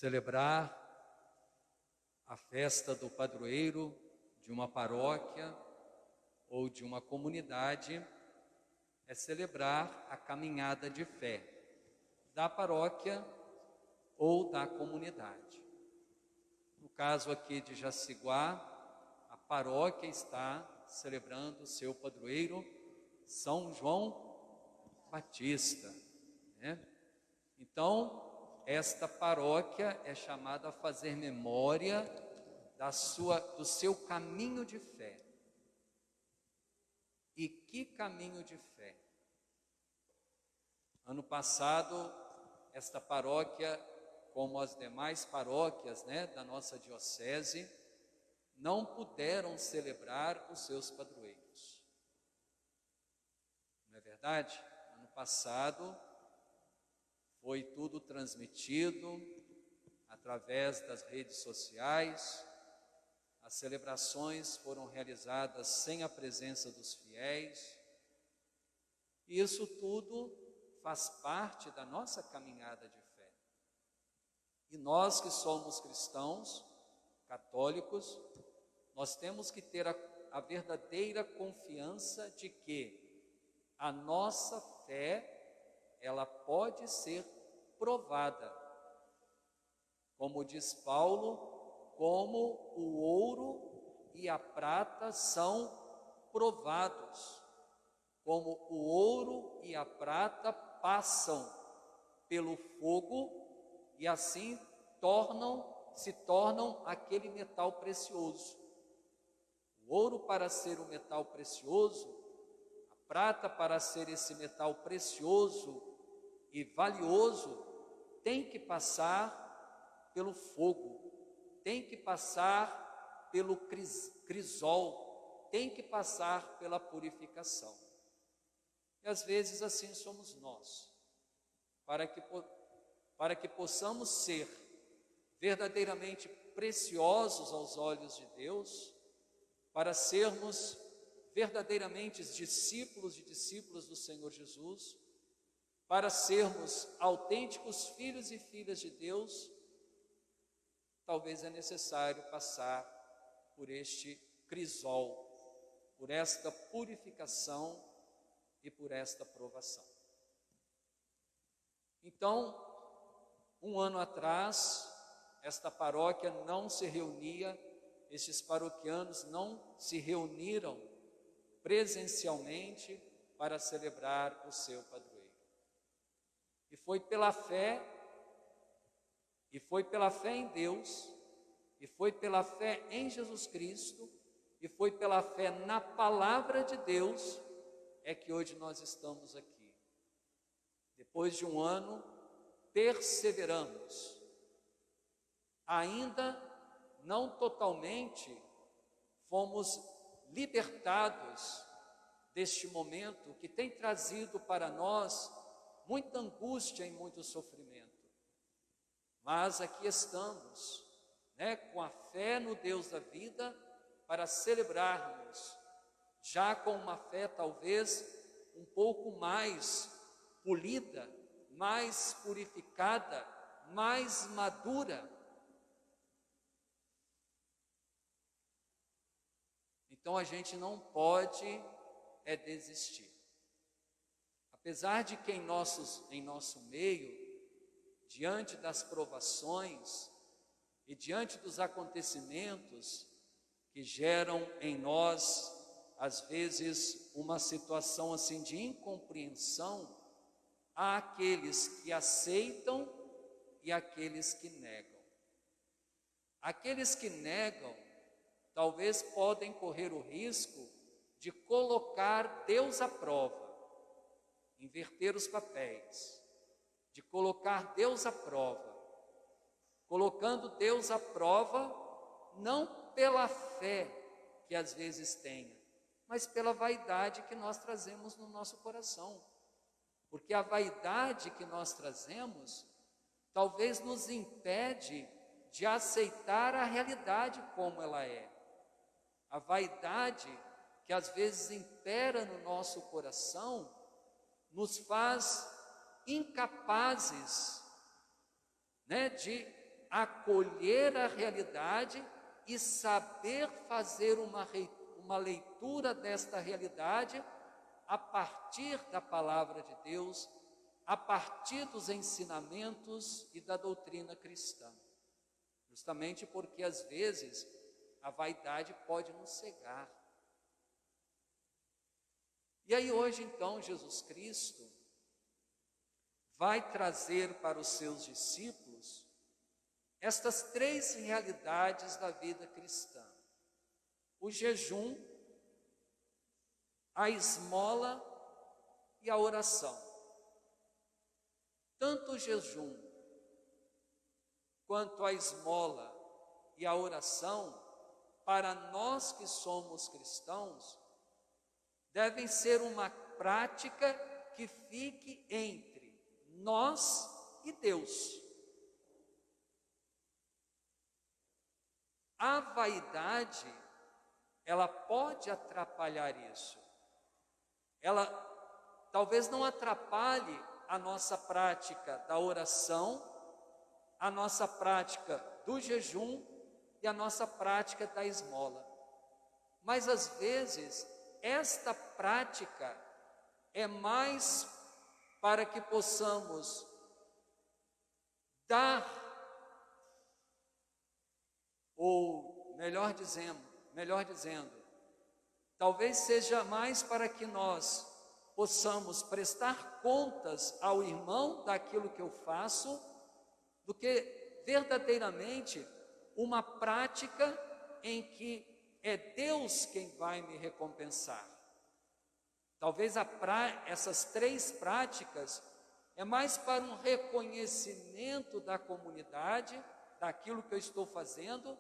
Celebrar a festa do padroeiro de uma paróquia ou de uma comunidade é celebrar a caminhada de fé da paróquia ou da comunidade. No caso aqui de Jaciguá, a paróquia está celebrando o seu padroeiro, São João Batista, né? Então, esta paróquia é chamada a fazer memória do seu caminho de fé. E que caminho de fé? Ano passado, esta paróquia, como as demais paróquias, da nossa diocese, não puderam celebrar os seus padroeiros. Não é verdade? Ano passado foi tudo transmitido através das redes sociais, as celebrações foram realizadas sem a presença dos fiéis, e isso tudo faz parte da nossa caminhada de fé. E nós que somos cristãos, católicos, nós temos que ter a verdadeira confiança de que a nossa fé, ela pode ser provada. Como diz Paulo, como o ouro e a prata são provados, como o ouro e a prata passam pelo fogo e assim se tornam aquele metal precioso. O ouro, para ser o metal precioso, a prata, para ser esse metal precioso e valioso, tem que passar pelo fogo, tem que passar pelo crisol, tem que passar pela purificação. E às vezes assim somos nós. Para que possamos ser verdadeiramente preciosos aos olhos de Deus, para sermos verdadeiramente discípulos e discípulas do Senhor Jesus, para sermos autênticos filhos e filhas de Deus, talvez é necessário passar por este crisol, por esta purificação e por esta provação. Então, um ano atrás, esta paróquia não se reunia, estes paroquianos não se reuniram presencialmente para celebrar o seu padroeiro. E foi pela fé em Deus, e foi pela fé em Jesus Cristo, e foi pela fé na palavra de Deus, é que hoje nós estamos aqui. Depois de um ano, perseveramos. Ainda não totalmente fomos libertados deste momento que tem trazido para nós muita angústia e muito sofrimento. Mas aqui estamos, com a fé no Deus da vida, para celebrarmos, já com uma fé talvez um pouco mais polida, mais purificada, mais madura. Então a gente não pode desistir. Apesar de que em nosso meio, diante das provações e diante dos acontecimentos que geram em nós, às vezes, uma situação assim de incompreensão, há aqueles que aceitam e aqueles que negam. Aqueles que negam, talvez podem correr o risco de colocar Deus à prova, inverter os papéis, de colocar Deus à prova, colocando Deus à prova não pela fé que às vezes tenha, mas pela vaidade que nós trazemos no nosso coração. Porque a vaidade que nós trazemos talvez nos impede de aceitar a realidade como ela é. A vaidade que às vezes impera no nosso coração nos faz incapazes, de acolher a realidade e saber fazer uma leitura desta realidade a partir da palavra de Deus, a partir dos ensinamentos e da doutrina cristã. Justamente porque às vezes a vaidade pode nos cegar. E aí hoje então Jesus Cristo vai trazer para os seus discípulos estas três realidades da vida cristã: o jejum, a esmola e a oração. Tanto o jejum quanto a esmola e a oração, para nós que somos cristãos, devem ser uma prática que fique entre nós e Deus. A vaidade, ela pode atrapalhar isso. Ela talvez não atrapalhe a nossa prática da oração, a nossa prática do jejum e a nossa prática da esmola. Mas às vezes esta prática é mais para que possamos dar, ou melhor dizendo, talvez seja mais para que nós possamos prestar contas ao irmão daquilo que eu faço, do que verdadeiramente uma prática em que é Deus quem vai me recompensar. Talvez essas três práticas é mais para um reconhecimento da comunidade, daquilo que eu estou fazendo,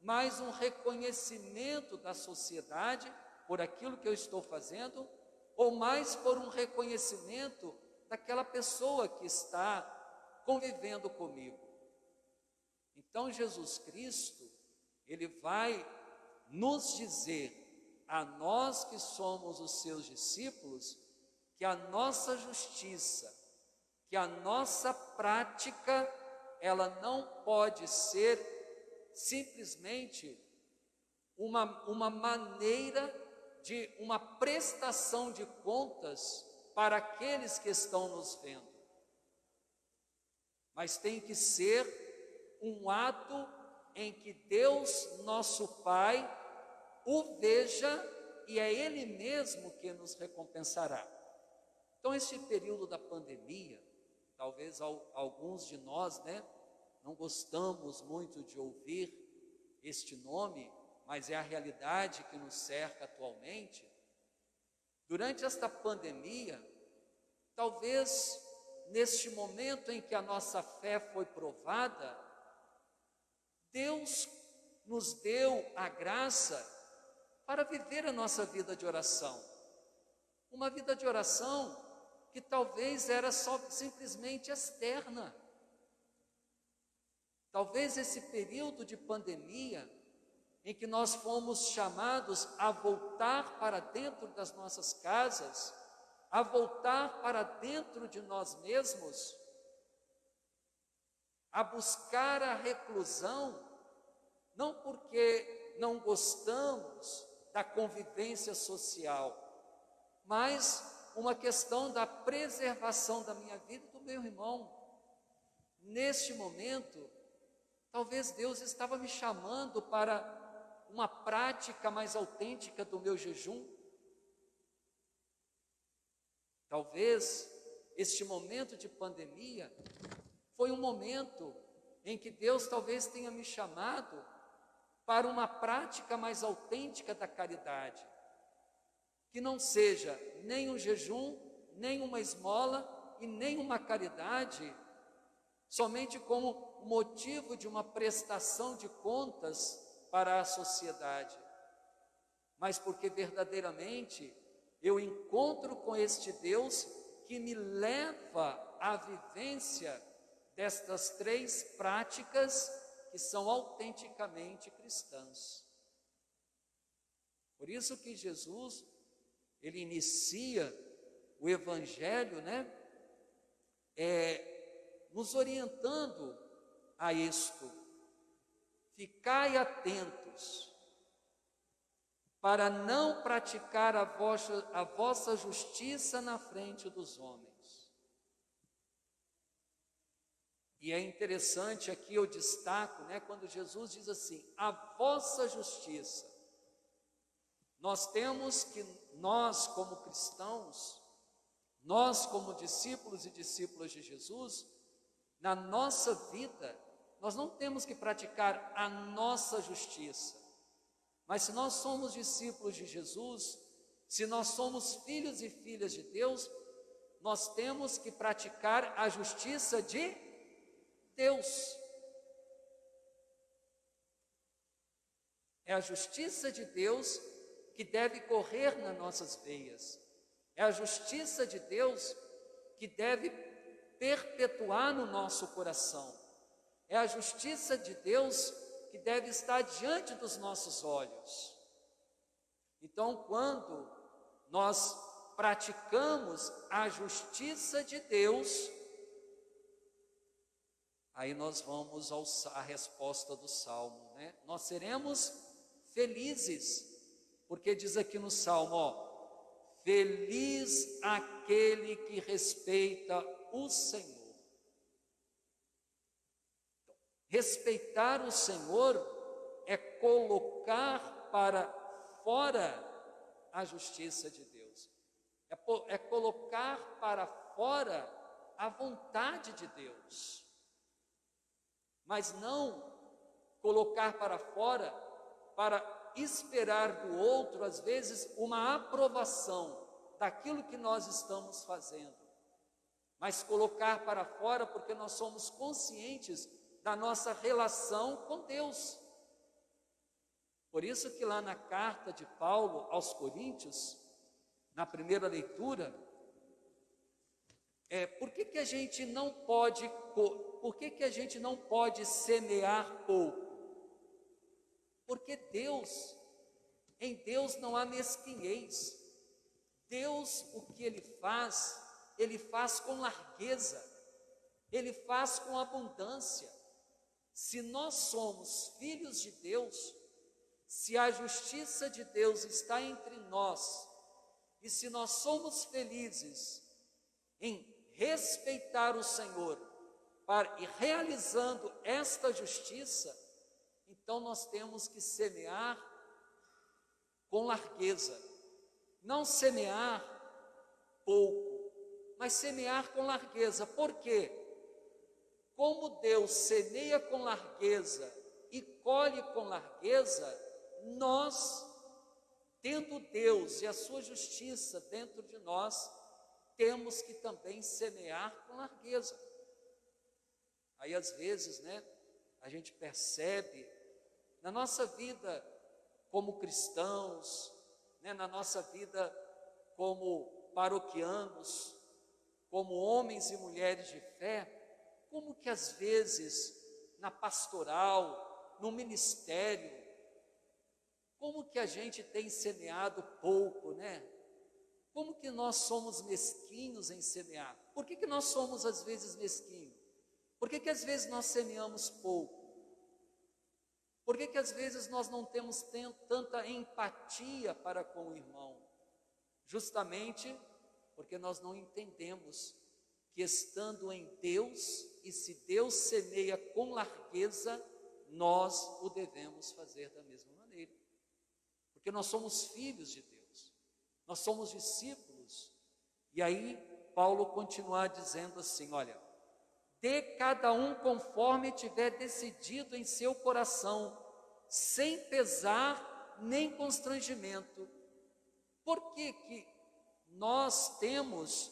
mais um reconhecimento da sociedade por aquilo que eu estou fazendo, ou mais por um reconhecimento daquela pessoa que está convivendo comigo. Então Jesus Cristo, Ele vai nos dizer, a nós que somos os seus discípulos, que a nossa justiça, que a nossa prática, ela não pode ser simplesmente uma maneira de uma prestação de contas para aqueles que estão nos vendo, mas tem que ser um ato em que Deus, nosso Pai, o veja e é Ele mesmo que nos recompensará. Então, esse período da pandemia, talvez alguns de nós, não gostamos muito de ouvir este nome, mas é a realidade que nos cerca atualmente. Durante esta pandemia, talvez neste momento em que a nossa fé foi provada, Deus nos deu a graça para viver a nossa vida de oração. Uma vida de oração que talvez era só simplesmente externa. Talvez esse período de pandemia, em que nós fomos chamados a voltar para dentro das nossas casas, a voltar para dentro de nós mesmos, a buscar a reclusão, não porque não gostamos da convivência social, mas uma questão da preservação da minha vida e do meu irmão. Neste momento, talvez Deus estava me chamando para uma prática mais autêntica do meu jejum. Talvez este momento de pandemia foi um momento em que Deus talvez tenha me chamado para uma prática mais autêntica da caridade, que não seja nem um jejum, nem uma esmola e nem uma caridade somente como motivo de uma prestação de contas para a sociedade, mas porque verdadeiramente eu encontro com este Deus que me leva à vivência destas três práticas que são autenticamente cristãs. Por isso que Jesus, ele inicia o Evangelho, nos orientando a isto: ficai atentos, para não praticar a vossa justiça na frente dos homens. E é interessante, aqui eu destaco, quando Jesus diz assim, a vossa justiça. Nós temos que, nós como cristãos, nós como discípulos e discípulas de Jesus, na nossa vida, nós não temos que praticar a nossa justiça. Mas se nós somos discípulos de Jesus, se nós somos filhos e filhas de Deus, nós temos que praticar a justiça de Deus. É a justiça de Deus que deve correr nas nossas veias. É a justiça de Deus que deve perpetuar no nosso coração. É a justiça de Deus que deve estar diante dos nossos olhos. Então, quando nós praticamos a justiça de Deus, aí nós vamos à resposta do Salmo, Nós seremos felizes, porque diz aqui no Salmo, feliz aquele que respeita o Senhor. Então, respeitar o Senhor é colocar para fora a justiça de Deus, é colocar para fora a vontade de Deus, mas não colocar para fora para esperar do outro, às vezes, uma aprovação daquilo que nós estamos fazendo, mas colocar para fora porque nós somos conscientes da nossa relação com Deus. Por isso que lá na carta de Paulo aos Coríntios, na primeira leitura, por que a gente não pode semear pouco? Porque em Deus não há mesquinhez. Deus, o que Ele faz com largueza, Ele faz com abundância. Se nós somos filhos de Deus, se a justiça de Deus está entre nós, e se nós somos felizes em respeitar o Senhor, e realizando esta justiça, então nós temos que semear com largueza, não semear pouco, mas semear com largueza. Por quê? Como Deus semeia com largueza e colhe com largueza, nós, tendo Deus e a sua justiça dentro de nós, temos que também semear com largueza. Aí às vezes, a gente percebe na nossa vida como cristãos, na nossa vida como paroquianos, como homens e mulheres de fé, como que às vezes na pastoral, no ministério, como que a gente tem semeado pouco, Como que nós somos mesquinhos em semear? Por que nós somos às vezes mesquinhos? Por que às vezes nós semeamos pouco? Por que às vezes nós não temos tanta empatia para com o irmão? Justamente porque nós não entendemos que estando em Deus, e se Deus semeia com largueza, nós o devemos fazer da mesma maneira. Porque nós somos filhos de Deus, nós somos discípulos. E aí Paulo continua dizendo assim, olha, dê cada um conforme tiver decidido em seu coração, sem pesar nem constrangimento. Por que nós temos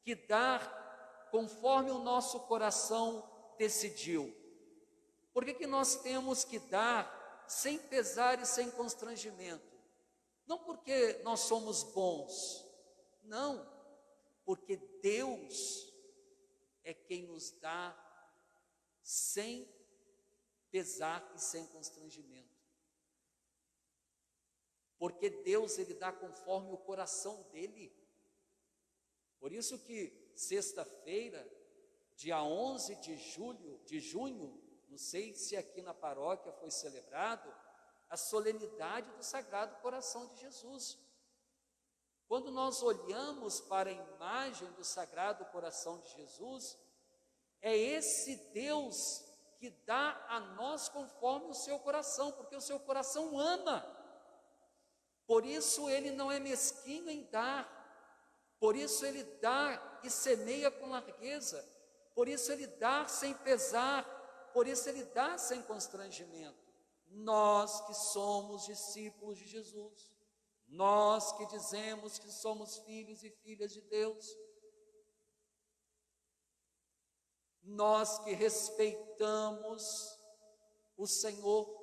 que dar conforme o nosso coração decidiu? Por que nós temos que dar sem pesar e sem constrangimento? Não porque nós somos bons, não, porque Deus é quem nos dá sem pesar e sem constrangimento. Porque Deus, Ele dá conforme o coração dEle. Por isso que sexta-feira, dia 11 de junho, não sei se aqui na paróquia foi celebrado, a solenidade do Sagrado Coração de Jesus. Quando nós olhamos para a imagem do Sagrado Coração de Jesus, é esse Deus que dá a nós conforme o seu coração, porque o seu coração ama. Por isso ele não é mesquinho em dar, por isso ele dá e semeia com largueza, por isso ele dá sem pesar, por isso ele dá sem constrangimento. Nós que somos discípulos de Jesus, nós que dizemos que somos filhos e filhas de Deus, nós que respeitamos o Senhor,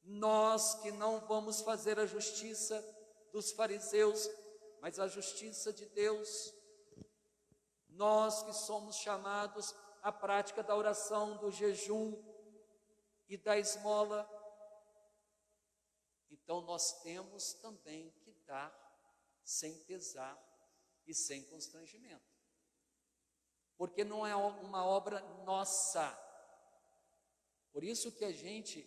nós que não vamos fazer a justiça dos fariseus, mas a justiça de Deus, nós que somos chamados à prática da oração, do jejum e da esmola, então nós temos também que dar sem pesar e sem constrangimento. Porque não é uma obra nossa. Por isso que a gente,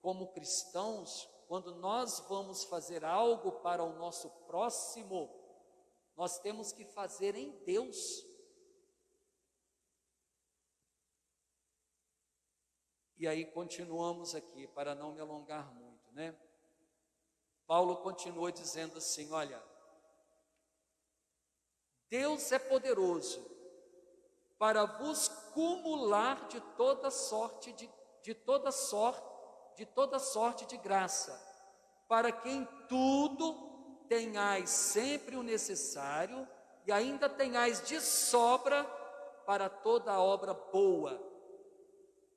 como cristãos, quando nós vamos fazer algo para o nosso próximo, nós temos que fazer em Deus. E aí continuamos aqui, para não me alongar muito, né? Paulo continua dizendo assim, olha, Deus é poderoso para vos cumular de toda sorte de graça, para que em tudo tenhais sempre o necessário e ainda tenhais de sobra para toda a obra boa.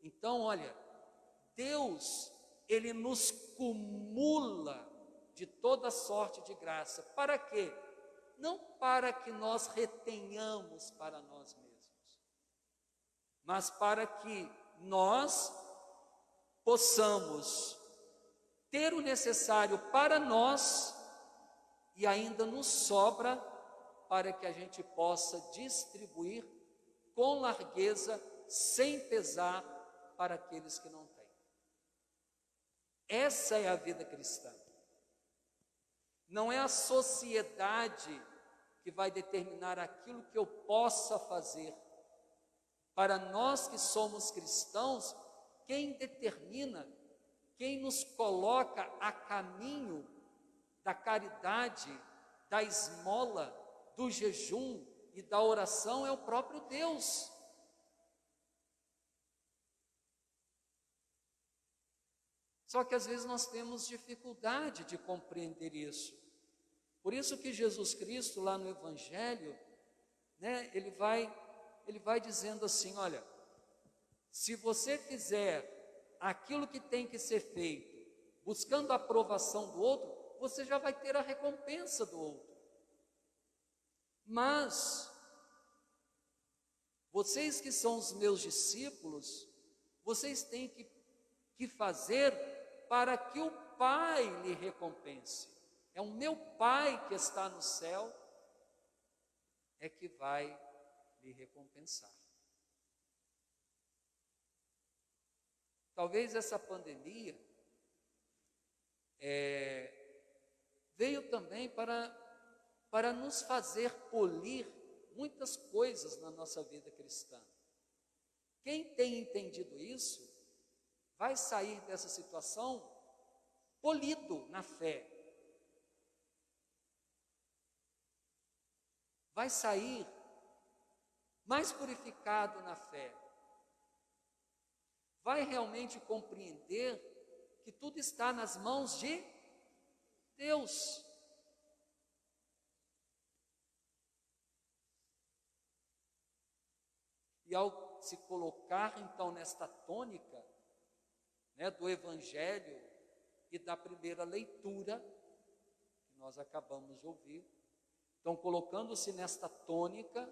Então, olha, Deus, Ele nos cumula de toda sorte de graça. Para quê? Não para que nós retenhamos para nós mesmos, mas para que nós possamos ter o necessário para nós e ainda nos sobra para que a gente possa distribuir com largueza, sem pesar, para aqueles que não têm. Essa é a vida cristã. Não é a sociedade que vai determinar aquilo que eu possa fazer. Para nós que somos cristãos, quem determina, quem nos coloca a caminho da caridade, da esmola, do jejum e da oração é o próprio Deus. Só que às vezes nós temos dificuldade de compreender isso. Por isso que Jesus Cristo, lá no Evangelho, né, ele vai dizendo assim, olha, se você fizer aquilo que tem que ser feito, buscando a aprovação do outro, você já vai ter a recompensa do outro. Mas, vocês que são os meus discípulos, vocês têm que fazer para que o Pai lhe recompense. É o meu Pai que está no céu, é que vai lhe recompensar. Talvez essa pandemia veio também para nos fazer polir muitas coisas na nossa vida cristã. Quem tem entendido isso, vai sair dessa situação polido na fé. Vai sair mais purificado na fé. Vai realmente compreender que tudo está nas mãos de Deus. E ao se colocar então nesta tônica, né, do Evangelho e da primeira leitura, que nós acabamos de ouvir, então colocando-se nesta tônica,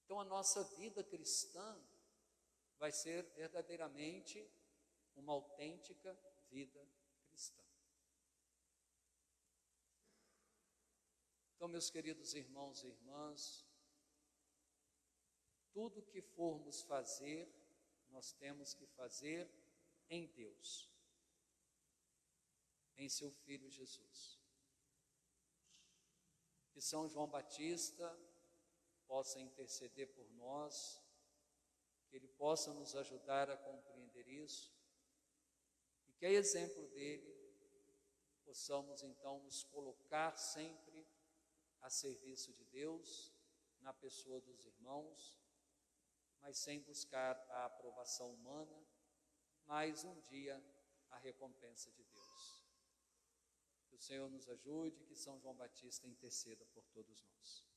então a nossa vida cristã vai ser verdadeiramente uma autêntica vida cristã. Então, meus queridos irmãos e irmãs, tudo que formos fazer, nós temos que fazer em Deus, em seu Filho Jesus. Que São João Batista possa interceder por nós, que ele possa nos ajudar a compreender isso, e que a exemplo dele possamos então nos colocar sempre a serviço de Deus, na pessoa dos irmãos, mas sem buscar a aprovação humana, mas um dia a recompensa de Deus. Que o Senhor nos ajude, que São João Batista interceda por todos nós.